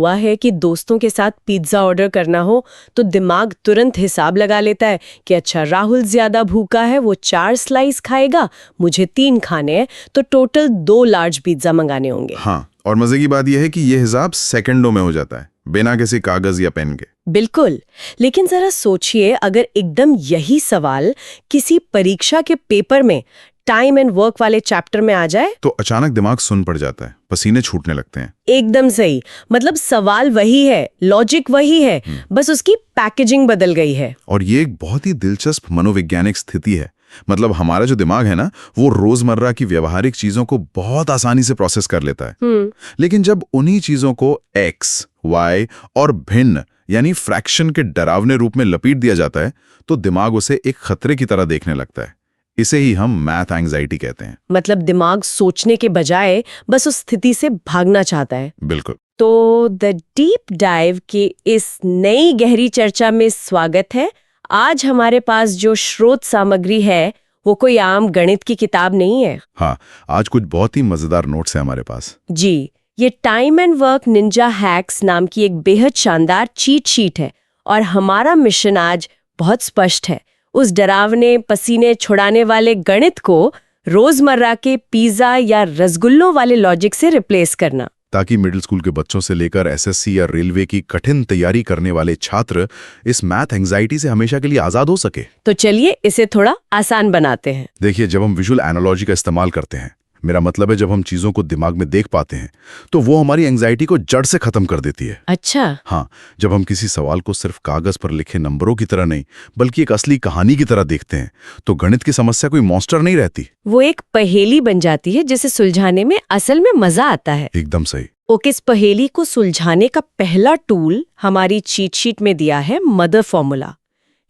हुआ है कि दोस्तों के साथ पिज्जा ऑर्डर करना हो तो दिमाग तुरंत हिसाब लगा लेता है कि अच्छा राहुल ज्यादा भूखा है, वो 4 स्लाइस खाएगा, मुझे 3 खाने हैं, तो टोटल 2 लार्ज पिज्जा मंगाने होंगे। हाँ, और मजे की बात यह है कि यह हिसाब सेकंडों में हो जाता है, बिना किसी कागज या पेन के। बिल्कुल। लेकिन जरा सोचिए, अगर एकदम यही सवाल किसी परीक्षा के पेपर में टाइम एंड वर्क वाले चैप्टर में आ जाए तो अचानक दिमाग सुन पड़ जाता है, पसीने छूटने लगते हैं। एकदम सही। मतलब सवाल वही है, लॉजिक वही है, बस उसकी पैकेजिंग बदल गई है। और ये एक बहुत ही दिलचस्प मनोवैज्ञानिक स्थिति है। मतलब हमारा जो दिमाग है ना, वो रोजमर्रा की व्यवहारिक चीजों को बहुत आसानी से प्रोसेस कर लेता है। लेकिन जब उन्हीं चीजों को एक्स, वाई और भिन्न यानी फ्रैक्शन के डरावने रूप में लपेट दिया जाता है तो दिमाग उसे एक खतरे की तरह देखने लगता है। इसे ही हम मैथ एंग्जाइटी कहते हैं। मतलब दिमाग सोचने के बजाय बस उस स्थिति से भागना चाहता है। बिल्कुल। तो द डीप डाइव की इस नई गहरी चर्चा में स्वागत है। आज हमारे पास जो स्रोत सामग्री है वो कोई आम गणित की किताब नहीं है। हाँ, आज कुछ बहुत ही मजेदार नोट्स हैं हमारे पास। जी, ये time and work Ninja hacks नाम की एक बेहद शानदार चीट शीट है। और हमारा मिशन आज बहुत स्पष्ट है, उस डरावने पसीने छुड़ाने वाले गणित को रोजमर्रा के पिज्जा या रसगुल्लों वाले लॉजिक से रिप्लेस करना, ताकि मिडिल स्कूल के बच्चों से लेकर एसएससी या रेलवे की कठिन तैयारी करने वाले छात्र इस मैथ एंग्जाइटी से हमेशा के लिए आजाद हो सके। तो चलिए इसे थोड़ा आसान बनाते हैं। देखिए, जब हम विजुअल एनालॉजी का इस्तेमाल करते हैं, मेरा मतलब है जब हम चीजों को दिमाग में देख पाते हैं, तो वो हमारी एंग्जाइटी को जड़ से खत्म कर देती है। अच्छा। हाँ, जब हम किसी सवाल को सिर्फ कागज पर लिखे नंबरों की तरह नहीं बल्कि एक असली कहानी की तरह देखते हैं, तो गणित की समस्या कोई मॉन्स्टर नहीं रहती। वो एक पहेली बन जाती है जिसे सुलझाने में असल में मजा आता है। एकदम सही। इस पहेली को सुलझाने का पहला टूल हमारी चीट शीट में दिया है मदर फॉर्मूला,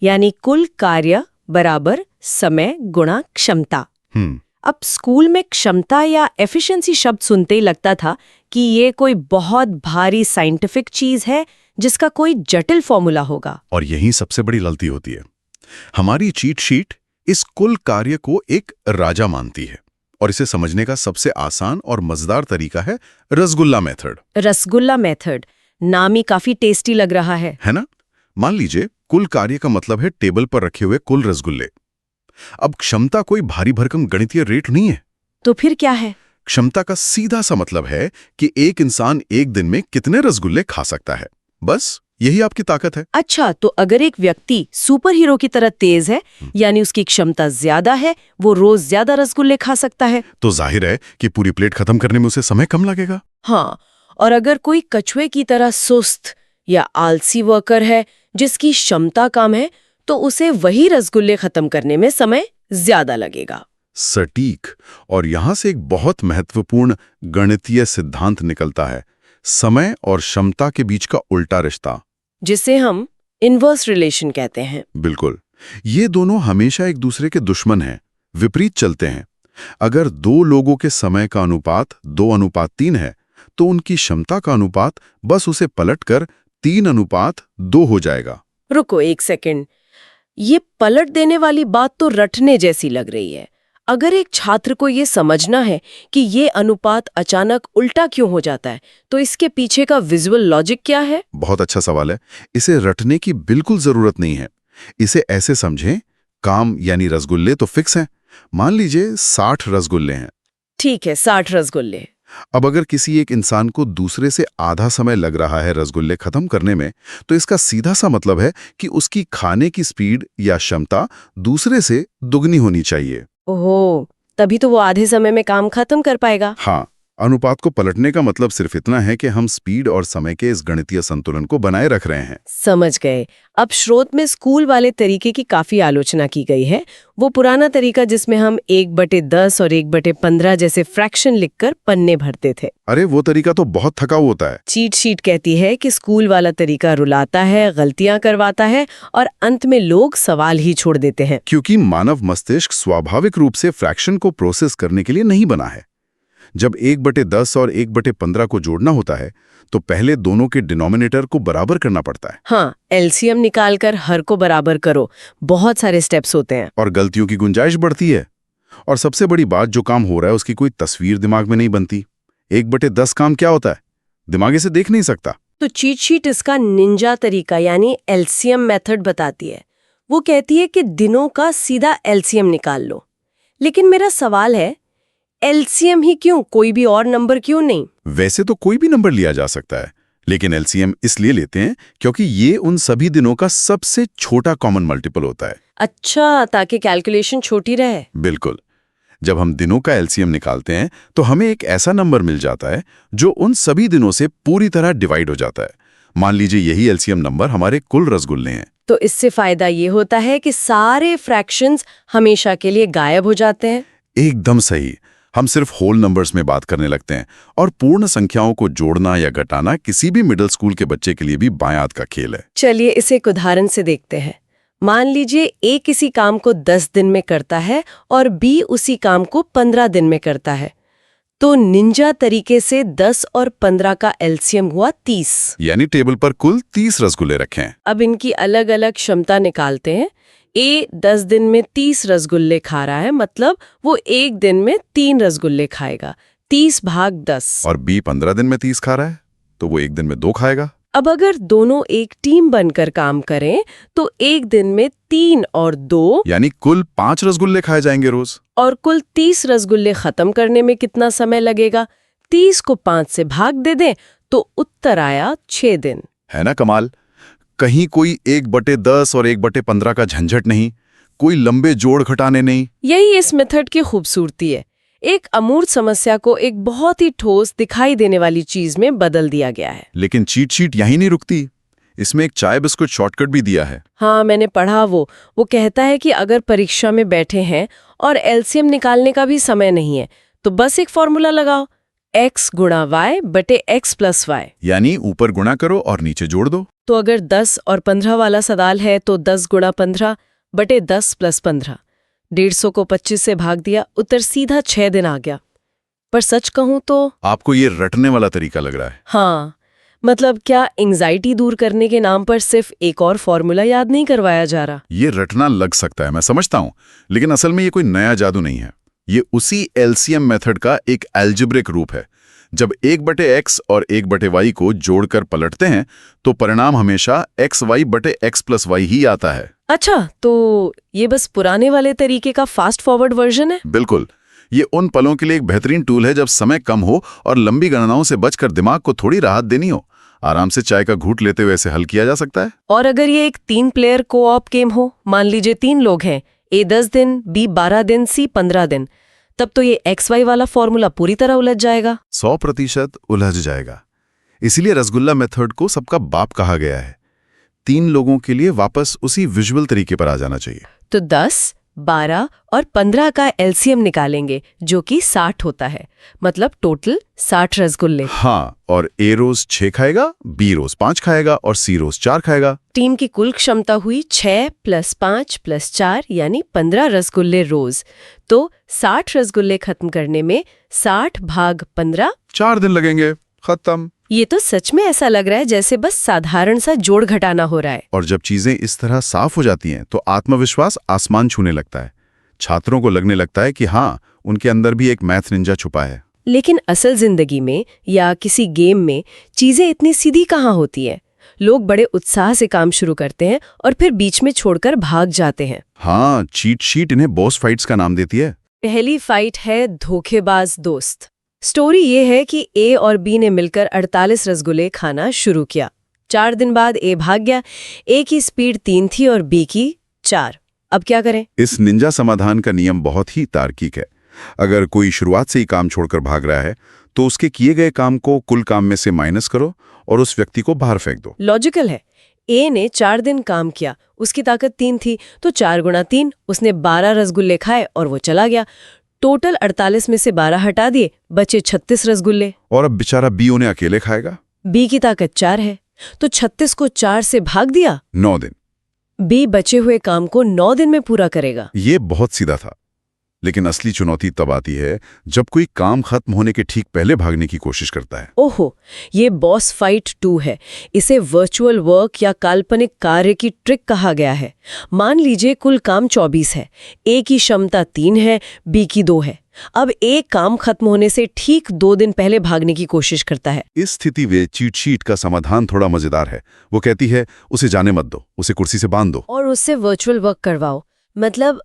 यानी कुल कार्य बराबर समय गुणा क्षमता। अब स्कूल में क्षमता या एफिशिएंसी शब्द सुनते ही लगता था कि ये कोई बहुत भारी साइंटिफिक चीज है जिसका कोई जटिल फॉर्मूला होगा। और यही सबसे बड़ी गलती होती है। हमारी चीट शीट इस कुल कार्य को एक राजा मानती है, और इसे समझने का सबसे आसान और मजेदार तरीका है रसगुल्ला मेथड। रसगुल्ला मेथड, नाम ही काफी टेस्टी लग रहा है ना? मान लीजिए कुल कार्य का मतलब है टेबल पर रखे हुए कुल रसगुल्ले। अब क्षमता कोई भारी भरकम गणितीय रेट नहीं है। तो फिर क्या है? क्षमता का सीधा सा मतलब है कि एक इंसान एक दिन में कितने रसगुल्ले खा सकता है। बस यही आपकी ताकत है। अच्छा, तो अगर एक व्यक्ति सुपर हीरो की तरह तेज है, यानी उसकी क्षमता ज्यादा है, वो रोज ज्यादा रसगुल्ले खा सकता है, तो जाहिर है कि पूरी प्लेट खत्म करने में उसे समय कम लगेगा। हाँ, और अगर कोई कछुए की तरह सुस्त या आलसी वर्कर है जिसकी क्षमता कम है, तो उसे वही रसगुल्ले खत्म करने में समय ज्यादा लगेगा। सटीक। और यहां से एक बहुत महत्वपूर्ण गणितीय सिद्धांत निकलता है, समय और क्षमता के बीच का उल्टा रिश्ता, जिसे हम इनवर्स रिलेशन कहते हैं। बिल्कुल। ये दोनों हमेशा एक दूसरे के दुश्मन हैं, विपरीत चलते हैं। अगर 2 लोगों के समय का अनुपात 2:3 है, तो उनकी क्षमता का अनुपात बस उसे पलटकर 3:2 हो जाएगा। रुको एक सेकंड, ये पलट देने वाली बात तो रटने जैसी लग रही है। अगर एक छात्र को ये समझना है कि ये अनुपात अचानक उल्टा क्यों हो जाता है, तो इसके पीछे का विजुअल लॉजिक क्या है? बहुत अच्छा सवाल है। इसे रटने की बिल्कुल जरूरत नहीं है। इसे ऐसे समझें, काम यानी रसगुल्ले तो फिक्स हैं। मान लीजिए 60 रसगुल्ले हैं। ठीक है, 60 रसगुल्ले। अब अगर किसी एक इंसान को दूसरे से आधा समय लग रहा है रसगुल्ले खत्म करने में, तो इसका सीधा सा मतलब है कि उसकी खाने की स्पीड या क्षमता दूसरे से दुगनी होनी चाहिए। ओहो, तभी तो वो आधे समय में काम खत्म कर पाएगा। हाँ, अनुपात को पलटने का मतलब सिर्फ इतना है कि हम स्पीड और समय के इस गणितीय संतुलन को बनाए रख रहे हैं। समझ गए। अब स्रोत में स्कूल वाले तरीके की काफी आलोचना की गई है। वो पुराना तरीका जिसमें हम 1/10 और 1/15 जैसे फ्रैक्शन लिखकर पन्ने भरते थे। अरे वो तरीका तो बहुत थकाऊ होता है। चीट शीट कहती है कि स्कूल वाला तरीका रुलाता है, गलतियां करवाता है और अंत में लोग सवाल ही छोड़ देते हैं। क्योंकि मानव मस्तिष्क स्वाभाविक रूप से फ्रैक्शन को प्रोसेस करने के लिए नहीं बना है। जब 1/10 और 1/15 को जोड़ना होता है, तो पहले दोनों के डिनोमिनेटर को बराबर करना पड़ता है। हाँ, एलसीएम निकालकर हर को बराबर करो। बहुत सारे स्टेप्स होते हैं और गलतियों की गुंजाइश बढ़ती है। और सबसे बड़ी बात, जो काम हो रहा है उसकी कोई तस्वीर दिमाग में नहीं बनती। 1/10 काम क्या होता है, दिमाग इसे देख नहीं सकता। तो चीट शीट इसका निंजा तरीका यानी एलसीएम मेथड बताती है। वो कहती है कि दिनों का सीधा एलसीएम निकाल लो। लेकिन मेरा सवाल है, एलसीएम ही क्यों, कोई भी और नंबर क्यों नहीं? वैसे तो कोई भी नंबर लिया जा सकता है, लेकिन एलसीएम इसलिए लेते हैं क्योंकि ये उन सभी दिनों का सबसे छोटा कॉमन मल्टीपल होता है। अच्छा, ताकि कैलकुलेशन छोटी रहे। बिल्कुल। जब हम दिनों का एलसीएम निकालते हैं तो हमें एक ऐसा नंबर मिल जाता है जो उन सभी दिनों से पूरी तरह डिवाइड हो जाता है। मान लीजिए यही एलसीएम नंबर हमारे कुल रसगुल्ले हैं। तो इससे फायदा ये होता है कि सारे फ्रैक्शंस हमेशा के लिए गायब हो जाते हैं। एकदम सही। हम सिर्फ होल नंबर्स में बात करने लगते हैं और पूर्ण संख्याओं को जोड़ना या घटाना किसी भी मिडिल स्कूल के बच्चे के लिए भी बाएं हाथ का खेल है। चलिए इसे एक उदाहरण से देखते हैं। मान लीजिए ए किसी काम को 10 दिन में करता है और बी उसी काम को 15 दिन में करता है। तो निंजा तरीके से 10 और 15 का एलसीएम हुआ 30। यानी टेबल पर कुल 30 रसगुल्ले रखें। अब इनकी अलग अलग क्षमता निकालते हैं। ए 10 दिन में 30 रसगुल्ले खा रहा है, मतलब वो एक दिन में 3 रसगुल्ले खाएगा, 30 भाग 10। और बी 15 दिन में 30 खा रहा है, तो वो एक दिन में 2 खाएगा। अब अगर दोनों एक टीम बनकर काम करें तो एक दिन में 3 और 2 यानी कुल 5 रसगुल्ले खाए जाएंगे रोज। और कुल 30 रसगुल्ले खत्म करने में कितना समय लगेगा? 30 को 5 से भाग दे दें तो उत्तर आया 6 दिन। है ना कमाल? कहीं कोई 1/10 और 1/15 का झंझट नहीं, कोई लंबे जोड़ घटाने नहीं। यही इस मेथड की खूबसूरती है। एक अमूर्त समस्या को एक बहुत ही ठोस दिखाई देने वाली चीज में बदल दिया गया है। लेकिन चीट शीट यहीं नहीं रुकती, इसमें एक चाय बिस्कुट शॉर्टकट भी दिया है। हाँ, मैंने पढ़ा। वो कहता है कि अगर परीक्षा में बैठे हैं और एलसीएम निकालने का भी समय नहीं है तो बस एक फॉर्मूला लगाओ, x गुणा y बटे x प्लस y। यानी ऊपर गुणा करो और नीचे जोड़ दो। तो अगर 10 और 15 वाला सवाल है तो 10 गुणा 15 बटे 10 प्लस 15। 150 को 25 से भाग दिया, उत्तर सीधा 6 दिन आ गया। पर सच कहूं तो आपको ये रटने वाला तरीका लग रहा है। हाँ, मतलब क्या एंजाइटी दूर करने के नाम पर सिर्फ एक और फॉर्मूला याद नहीं करवाया जा रहा? ये रटना लग सकता है, मैं समझता हूं, लेकिन असल में ये कोई नया जादू नहीं है। ये उसी एलसीएम मेथड का एक अलजेब्रिक रूप है। जब 1/x और 1/y को जोड़कर पलटते हैं तो परिणाम हमेशा xy बटे x प्लस y ही आता है। अच्छा, तो ये बस पुराने वाले तरीके का फास्ट फॉरवर्ड वर्जन है? बिल्कुल। ये उन पलों के लिए एक बेहतरीन टूल है जब समय कम हो और लंबी गणनाओं से बचकर दिमाग को थोड़ी राहत देनी हो। आराम से चाय का घूंट लेते हुए इसे हल किया जा सकता है। और अगर ये एक 3 प्लेयर को-ऑप गेम हो, मान लीजिए 3 लोग हैं, A 10 दिन, B 12 दिन, C 15 दिन, तब तो ये XY वाला फॉर्मूला पूरी तरह उलझ जाएगा। 100% उलझ जाएगा। इसीलिए रसगुल्ला मेथड को सबका बाप कहा गया है। 3 लोगों के लिए वापस उसी विजुअल तरीके पर आ जाना चाहिए। तो 10, 12 और 15 का एलसीएम निकालेंगे जो कि 60 होता है, मतलब टोटल 60 रसगुल्ले। हाँ, और A रोज 6 खाएगा, B रोज 5 खाएगा और C रोज 4 खाएगा। टीम की कुल क्षमता हुई 6 + 5 + 4 यानी 15 रसगुल्ले रोज। तो 60 रसगुल्ले खत्म करने में 60 भाग 15 4 दिन लगेंगे। खत्म। ये तो सच में ऐसा लग रहा है जैसे बस साधारण सा जोड़ घटाना हो रहा है। और जब चीजें इस तरह साफ हो जाती हैं तो आत्मविश्वास आसमान छूने लगता है। छात्रों को लगने लगता है कि हाँ, उनके अंदर भी एक मैथ निंजा छुपा है। लेकिन असल जिंदगी में या किसी गेम में चीजें इतनी सीधी कहाँ होती है? लोग बड़े उत्साह से काम शुरू करते हैं और फिर बीच में छोड़कर भाग जाते हैं। हाँ, चीट शीट इन्हें बॉस फाइट्स का नाम देती है। पहली फाइट है धोखेबाज दोस्त। स्टोरी ये है कि ए और बी ने मिलकर 48 रसगुल्ले खाना शुरू किया। 4 दिन बाद ए भाग गया। ए की स्पीड 3 थी और बी की 4। अब क्या करें? इस निंजा समाधान का नियम बहुत ही तार्किक है। अगर कोई शुरुआत से ही काम छोड़कर भाग रहा है तो उसके किए गए काम को कुल काम में से माइनस करो और उस व्यक्ति को बाहर फेंक दो। लॉजिकल है। ए ने 4 दिन काम किया, उसकी ताकत 3 थी, तो 4 गुणा 3, उसने 12 रसगुल्ले खाए और वो चला गया। टोटल 48 में से 12 हटा दिए, बचे 36 रसगुल्ले। और अब बेचारा बी उन्हें अकेले खाएगा। बी की ताकत 4 है, तो 36 को 4 से भाग दिया, 9 दिन। बी बचे हुए काम को 9 दिन में पूरा करेगा। ये बहुत सीधा था। लेकिन असली चुनौती तब आती है जब कोई काम खत्म होने के ठीक पहले भागने की कोशिश करता है। ओहो, ये बॉस फाइट 2 है। इसे वर्चुअल वर्क या काल्पनिक कार्य की ट्रिक कहा गया है। मान लीजिए कुल काम 24 है, ए की क्षमता 3 है, बी की 2 है। अब एक काम खत्म होने से ठीक 2 दिन पहले भागने की कोशिश करता है। इस स्थिति में चीट शीट का समाधान थोड़ा मजेदार है। वो कहती है उसे जाने मत दो, उसे कुर्सी से बांध दो और उससे वर्चुअल वर्क करवाओ। मतलब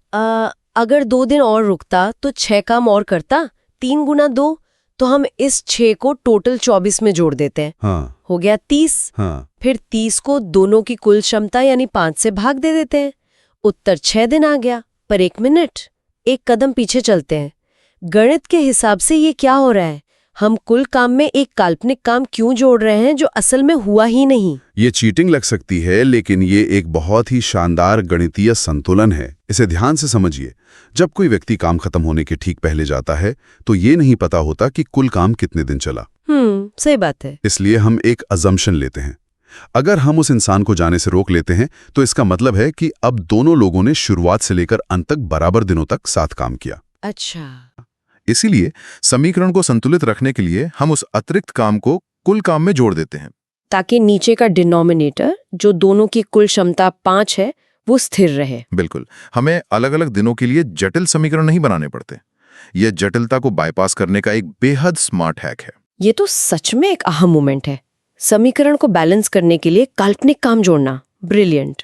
अगर 2 दिन और रुकता तो 6 काम और करता, 3 गुना 2, तो हम इस 6 को टोटल 24 में जोड़ देते हैं। हाँ। हो गया 30। हाँ। फिर 30 को दोनों की कुल क्षमता यानी 5 से भाग दे देते हैं। उत्तर 6 दिन आ गया। पर 1 मिनट, एक कदम पीछे चलते हैं। गणित के हिसाब से ये क्या हो रहा है? हम कुल काम में एक काल्पनिक काम क्यों जोड़ रहे हैं जो असल में हुआ ही नहीं? ये चीटिंग लग सकती है, लेकिन ये एक बहुत ही शानदार गणितीय संतुलन है। इसे ध्यान से समझिए। जब कोई व्यक्ति काम खत्म होने के ठीक पहले जाता है तो ये नहीं पता होता कि कुल काम कितने दिन चला। सही बात है। इसलिए हम एक अजम्पशन लेते हैं। अगर हम उस इंसान को जाने से रोक लेते हैं तो इसका मतलब है कि अब दोनों लोगों ने शुरुआत से लेकर अंत तक बराबर दिनों तक साथ काम किया। अच्छा। इसीलिए समीकरण को संतुलित रखने के लिए हम उस अतिरिक्त काम को कुल काम में जोड़ देते हैं, ताकि नीचे का डिनोमिनेटर जो दोनों की कुल क्षमता 5 है वो स्थिर रहे। बिल्कुल। हमें अलग अलग दिनों के लिए जटिल समीकरण नहीं बनाने पड़ते। यह जटिलता को बाईपास करने का एक बेहद स्मार्ट हैक है। ये तो सच में एक अहम मोमेंट है। समीकरण को बैलेंस करने के लिए काल्पनिक काम जोड़ना, ब्रिलियंट।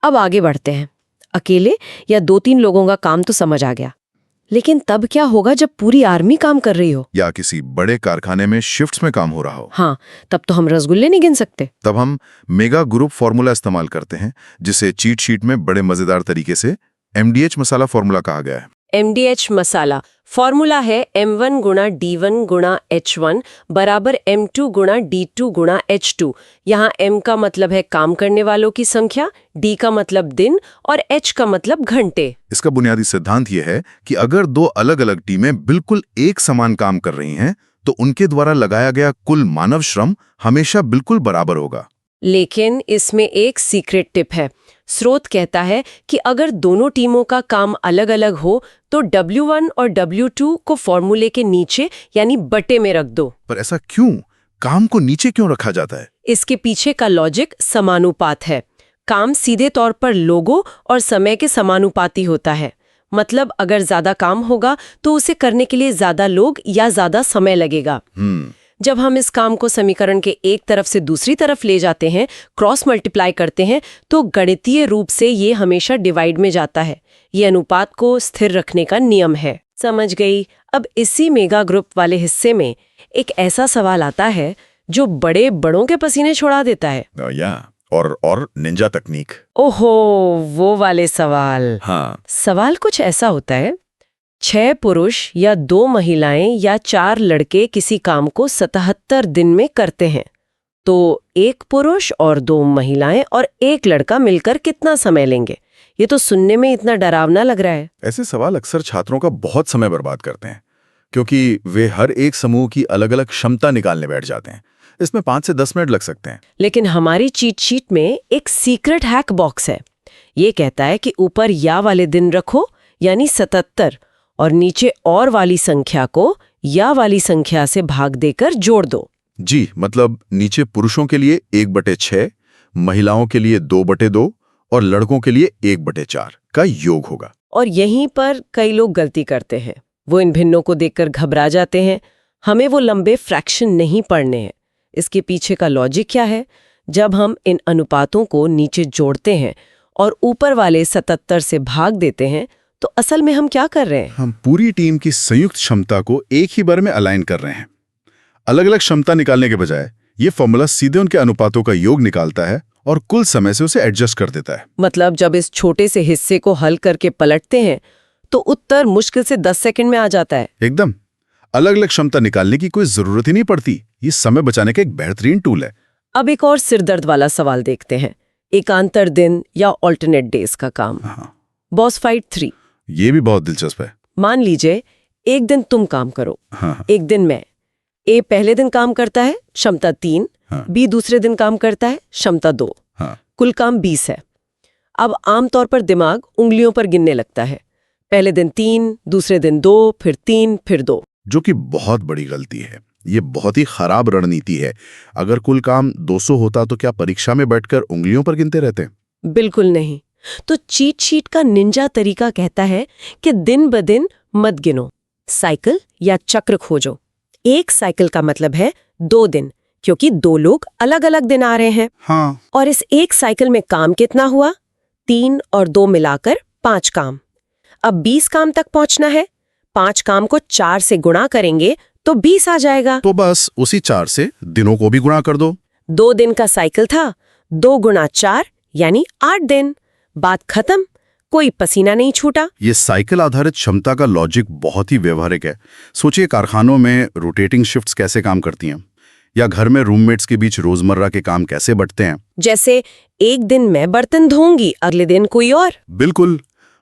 अब आगे बढ़ते हैं। अकेले या 2-3 लोगों का काम तो समझ आ गया, लेकिन तब क्या होगा जब पूरी आर्मी काम कर रही हो या किसी बड़े कारखाने में शिफ्ट्स में काम हो रहा हो? हाँ, तब तो हम रसगुल्ले नहीं गिन सकते। तब हम मेगा ग्रुप फॉर्मूला इस्तेमाल करते हैं, जिसे चीट शीट में बड़े मजेदार तरीके से MDH मसाला फॉर्मूला कहा गया है। MDH मसाला फॉर्मूला है M1 गुणा D1 गुणा H1 बराबर M2 गुणा D2 गुणा H2। यहाँ M का मतलब है काम करने वालों की संख्या, D का मतलब दिन और H का मतलब घंटे। इसका बुनियादी सिद्धांत यह है कि अगर 2 अलग अलग टीमें बिल्कुल एक समान काम कर रही हैं, तो उनके द्वारा लगाया गया कुल मानव श्रम हमेशा बिल्कुल बराबर होगा। लेकिन इसमें एक सीक्रेट टिप है। स्रोत कहता है कि अगर दोनों टीमों का काम अलग अलग हो तो W1 और W2 को फॉर्मूले के नीचे यानी बटे में रख दो। पर ऐसा क्यों? काम को नीचे क्यों रखा जाता है? इसके पीछे का लॉजिक समानुपात है। काम सीधे तौर पर लोगों और समय के समानुपाती होता है। मतलब अगर ज्यादा काम होगा तो उसे करने के लिए ज्यादा लोग या ज्यादा समय लगेगा। जब हम इस काम को समीकरण के एक तरफ से दूसरी तरफ ले जाते हैं, क्रॉस मल्टीप्लाई करते हैं, तो गणितीय रूप से ये हमेशा डिवाइड में जाता है। ये अनुपात को स्थिर रखने का नियम है। समझ गई। अब इसी मेगा ग्रुप वाले हिस्से में एक ऐसा सवाल आता है जो बड़ों के पसीने छुड़ा देता है। और निंजा तकनीक। ओहो, वो वाले सवाल। हाँ। सवाल कुछ ऐसा होता है, 6 पुरुष या 2 महिलाएं या 4 लड़के किसी काम को 77 दिन में करते हैं, तो 1 पुरुष और 2 महिलाएं और 1 लड़का मिलकर कितना समय लेंगे? ये तो सुनने में इतना डरावना लग रहा है। ऐसे सवाल अक्सर छात्रों का बहुत समय बर्बाद करते हैं, क्योंकि वे हर एक समूह की अलग अलग क्षमता निकालने बैठ जाते हैं। इसमें 5 से 10 मिनट लग सकते हैं। लेकिन हमारी चीट शीट में एक सीक्रेट हैक बॉक्स है। ये कहता है कि ऊपर या वाले दिन रखो यानी 77 और नीचे और वाली संख्या को या वाली संख्या से भाग देकर जोड़ दो। जी, मतलब नीचे पुरुषों के लिए 1/6, महिलाओं के लिए 2/2 और लड़कों के लिए 1/4 का योग होगा। और यहीं पर कई लोग गलती करते हैं। वो इन भिन्नों को देखकर घबरा जाते हैं। हमें वो लंबे फ्रैक्शन नहीं पढ़ने हैं। इसके पीछे का लॉजिक क्या है? जब हम इन अनुपातों को नीचे जोड़ते हैं और ऊपर वाले 77 से भाग देते हैं, तो असल में हम क्या कर रहे हैं? हम पूरी टीम की संयुक्त क्षमता को एक ही बार में अलाइन कर रहे हैं। अलग अलग क्षमता निकालने के बजाय ये फॉर्मूला सीधे उनके अनुपातों का योग निकालता है और कुल समय से उसे एडजस्ट कर देता है। मतलब जब इस छोटे से हिस्से को हल करके पलटते हैं तो उत्तर मुश्किल से 10 सेकंड में आ जाता है। एकदम। अलग अलग क्षमता निकालने की कोई जरूरत ही नहीं पड़ती। ये समय बचाने का एक बेहतरीन टूल है। अब एक और सिरदर्द वाला सवाल देखते हैं, एकांतर दिन या ऑल्टरनेट डेज का काम। Boss fight 3। ये भी बहुत दिलचस्प है। मान लीजिए एक दिन तुम काम करो, एक दिन मैं। ए पहले दिन काम करता है, क्षमता 3। बी दूसरे दिन काम करता है, क्षमता 2। कुल काम 20 है। अब आमतौर पर दिमाग उंगलियों पर गिनने लगता है। पहले दिन 3, दूसरे दिन 2, फिर 3, फिर 2। जो कि बहुत बड़ी गलती है। ये बहुत ही खराब रणनीति है। अगर कुल काम 200 होता तो क्या परीक्षा में बैठकर उंगलियों पर गिनते रहते? बिल्कुल नहीं। तो चीट शीट का निंजा तरीका कहता है कि दिन ब दिन मत गिनो, साइकिल या चक्र खोजो। एक साइकिल का मतलब है 2 दिन, क्योंकि 2 लोग अलग अलग दिन आ रहे हैं। हाँ। और इस एक साइकिल में काम कितना हुआ? 3 और 2 मिलाकर 5 काम। अब 20 काम तक पहुंचना है। 5 काम को 4 से गुणा करेंगे तो 20 आ जाएगा। तो बस उसी 4 से दिनों को भी गुणा कर दो। 2 दिन का साइकिल था, 2 गुणा 4 यानी 8 दिन। बात खत्म, कोई पसीना नहीं छूटा। ये साइकिल आधारित क्षमता का लॉजिक बहुत ही व्यवहारिक है। सोचिए कारखानों में रोटेटिंग शिफ्ट्स कैसे काम करती हैं, या घर में रूममेट्स के बीच रोजमर्रा के काम कैसे बंटते हैं। जैसे एक दिन मैं बर्तन धोऊंगी, अगले दिन कोई और। बिल्कुल,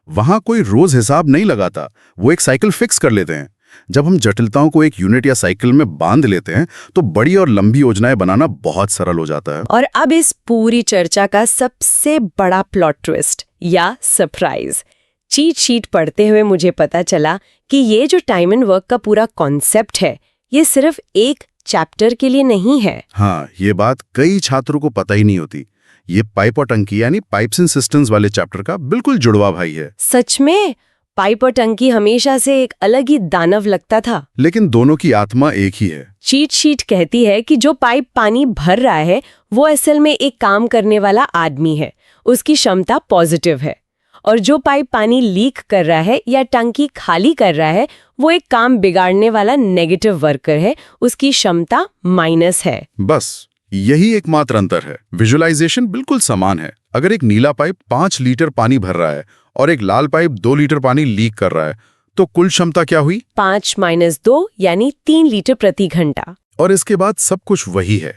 वहां कोई रोज हिसाब नहीं लगाता, वो एक साइकिल फिक्स कर लेते हैं। जब हम जटिलताओं को एक यूनिट या साइकिल में बांध लेते हैं तो बड़ी और लंबी योजनाएं बनाना बहुत सरल हो जाता है। और अब इस पूरी चर्चा का सबसे बड़ा प्लॉट ट्विस्ट या सरप्राइज। चीट शीट पढ़ते हुए मुझे पता चला कि ये जो टाइम एंड वर्क का पूरा कॉन्सेप्ट है, ये सिर्फ एक चैप्टर के लिए नहीं है। हाँ, ये बात कई छात्रों को पता ही नहीं होती। ये पाइप और टंकी यानी पाइप्स एंड सिस्टम्स वाले चैप्टर का बिल्कुल जुड़वा भाई है। सच में पाइप और टंकी हमेशा से एक अलग ही दानव लगता था, लेकिन दोनों की आत्मा एक ही है। चीट शीट कहती है कि जो पाइप पानी भर रहा है वो असल में एक काम करने वाला आदमी है, उसकी क्षमता पॉजिटिव है। और जो पाइप पानी लीक कर रहा है या टंकी खाली कर रहा है वो एक काम बिगाड़ने वाला नेगेटिव वर्कर है, उसकी क्षमता माइनस है। बस यही एकमात्र अंतर है। विजुअलाइजेशन बिल्कुल समान है। अगर एक नीला पाइप 5 लीटर पानी भर रहा है और एक लाल पाइप 2 लीटर पानी लीक कर रहा है, तो कुल क्षमता क्या हुई? 5 - 2 यानी 3 लीटर प्रति घंटा। और इसके बाद सब कुछ वही है,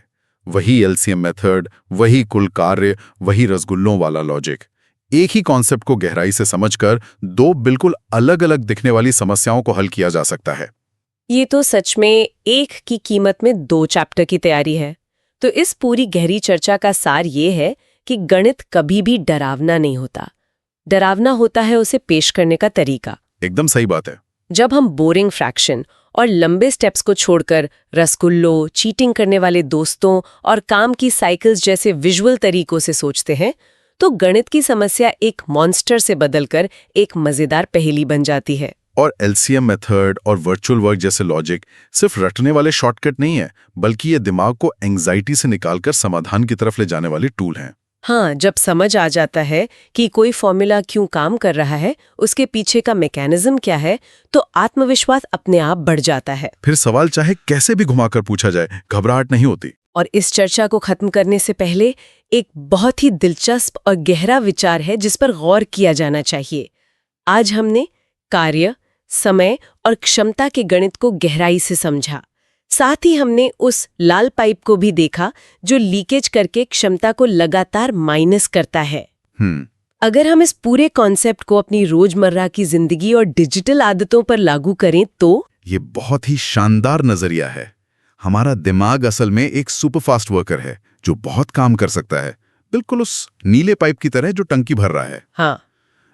वही एलसीएम मेथड, वही कुल कार्य, वही रसगुल्लों वाला लॉजिक। एक ही कॉन्सेप्ट को गहराई से समझकर 2 बिल्कुल अलग अलग दिखने वाली समस्याओं को हल किया जा सकता है। ये तो सच में एक की कीमत में 2 चैप्टर की तैयारी है। तो इस पूरी गहरी चर्चा का सार ये है कि गणित कभी भी डरावना नहीं होता। डरावना होता है उसे पेश करने का तरीका। एकदम सही बात है। जब हम बोरिंग फ्रैक्शन और लंबे स्टेप्स को छोड़कर रसगुल्लों, चीटिंग करने वाले दोस्तों और काम की साइकिल्स जैसे विजुअल तरीकों से सोचते हैं, तो गणित की समस्या एक मॉन्स्टर से बदलकर एक मजेदार पहेली बन जाती है। और एलसीएम मेथड और वर्चुअल वर्क जैसे लॉजिक सिर्फ रटने वाले शॉर्टकट नहीं है, बल्कि ये दिमाग को एंग्जाइटी से निकालकर समाधान की तरफ ले जाने वाले टूल हैं। हाँ, जब समझ आ जाता है कि कोई फॉर्मूला क्यों काम कर रहा है, उसके पीछे का मैकेनिज्म क्या है, तो आत्मविश्वास अपने आप बढ़ जाता है। फिर सवाल चाहे कैसे भी घुमाकर पूछा जाए, घबराहट नहीं होती। और इस चर्चा को खत्म करने से पहले एक बहुत ही दिलचस्प और गहरा विचार है जिस पर गौर किया जाना चाहिए। आज हमने कार्य, समय और क्षमता के गणित को गहराई से समझा। साथ ही हमने उस लाल पाइप को भी देखा जो लीकेज करके क्षमता को लगातार माइनस करता है। अगर हम इस पूरे कॉन्सेप्ट को अपनी रोजमर्रा की जिंदगी और डिजिटल आदतों पर लागू करें तो ये बहुत ही शानदार नजरिया है। हमारा दिमाग असल में एक सुपरफास्ट वर्कर है जो बहुत काम कर सकता है, बिल्कुल उस नीले पाइप की तरह जो टंकी भर रहा है। हाँ,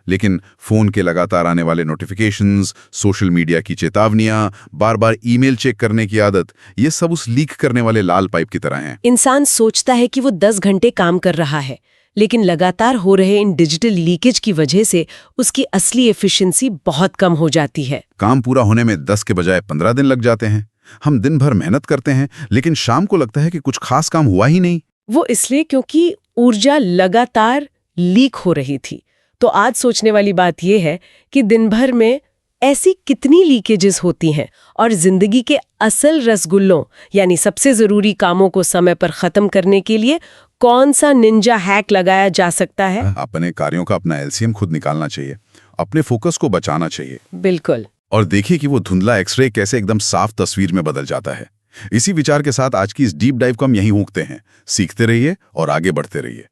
लेकिन फोन के लगातार आने वाले नोटिफिकेशंस, सोशल मीडिया की चेतावनियां, बार-बार ईमेल चेक करने की आदत, ये सब उस लीक करने वाले लाल पाइप की तरह हैं। इंसान सोचता है कि वो 10 घंटे काम कर रहा है, लेकिन लगातार हो रहे इन डिजिटल लीकेज की वजह से उसकी असली एफिशिएंसी बहुत कम हो जाती है। काम पूरा होने में 10 के बजाय 15 दिन लग जाते हैं। हम दिन भर मेहनत करते हैं, लेकिन शाम को लगता है कि कुछ खास काम हुआ ही नहीं। वो इसलिए क्योंकि ऊर्जा लगातार लीक हो रही थी। तो आज सोचने वाली बात यह है कि दिन भर में ऐसी कितनी लीकेजेस होती हैं और जिंदगी के असल रसगुल्लों यानी सबसे जरूरी कामों को समय पर खत्म करने के लिए कौन सा निंजा हैक लगाया जा सकता है। अपने कार्यों का अपना एलसीएम खुद निकालना चाहिए, अपने फोकस को बचाना चाहिए। बिल्कुल। और देखिए कि वो धुंधला एक्सरे कैसे एकदम साफ तस्वीर में बदल जाता है। इसी विचार के साथ आज की इस डीप डाइव को हम यहीं रोकते हैं। सीखते रहिए और आगे बढ़ते रहिए।